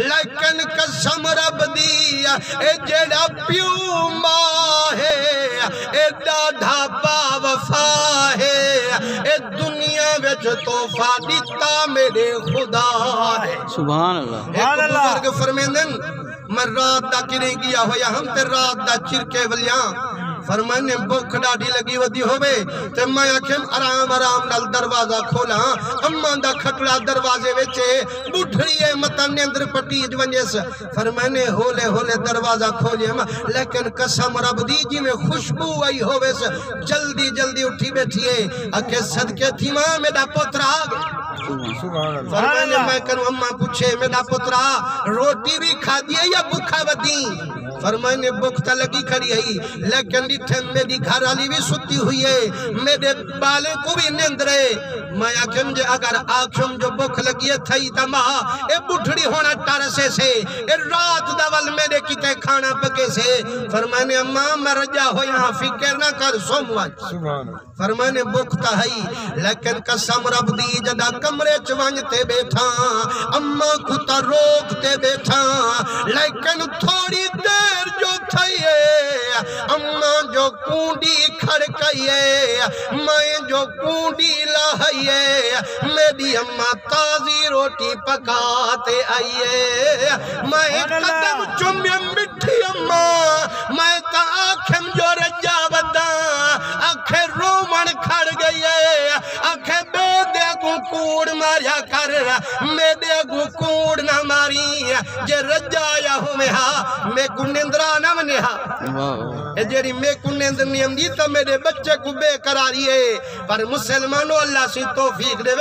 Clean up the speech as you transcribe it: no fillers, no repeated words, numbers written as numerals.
لیکن قسم رب دی اے جڑا پیو ماں ہے اے ڈاڈھا با وفا ہے اے دنیا وچ توحفہ دیتا میرے خدا ہے سبحان اللہ ایک بزرگ فرمیندن میں رات دا کریں گیا ہویا ہم تے رات دا چرکے ولیاں فرمانے بھوک ڈاڈی لگی ودی ہوئے تے میں آکھیں آرام آرام نال دروازہ کھولا اماں دا کھٹڑا دروازے وچے بڑھڑیے متا نیندر پٹیج ونجس فرمانے ہولے ہولے دروازہ کھولے لیکن قسم رب دی جی میں خوشبو آئی ہوئے جلدی جلدی اٹھی بیٹھیے اکھے صدقے تھی ماں میرا پوترا فرمانے میں کنو اماں پوچھے میرا پوترا روٹی بھی کھا دیئے یا بکھا ودی فرمانے بکھتا لگی کھڑی ہے لیکن ڈٹھے میری گھر والی بھی ستی ہوئی ہے میرے بالے کو بھی نیندرے میں آکھم جے اگر آکھم جو بکھ لگی ہے تھئی تما اے بڑھڑی ہونا ٹارسے سے اے رات دول میرے کتے کھانا پکے سے فرمانے اماں میں رجا ہو یہاں فکر نہ کر سوم واج فرمانے بکھتا ہے لیکن قسم رب دی جدا کمرے چوانجتے بیٹھا اماں کتا روکتے بیٹھا لیکن تھوڑی دیر جو تھئیے اماں جو کونڈی کھڑکئیے میں جو کونڈی لاہئیے میری اماں تازی روٹی پکاتے آئیے میں قدم چمیم مٹھی اماں میں تا آنکھم جو رجا بدا آنکھیں رومن کھڑ گئیے آنکھیں بے دے گو کوڑ ماریا کر میں دے گو کوڑ نہ ماری جے رجا یا ہوں میں کو نندرہ نہ منہا اے جیری میں کو نندر نہیں ہم دیتا میرے بچے کو بے قراری ہے پر مسلمانوں اللہ سے توفیق دے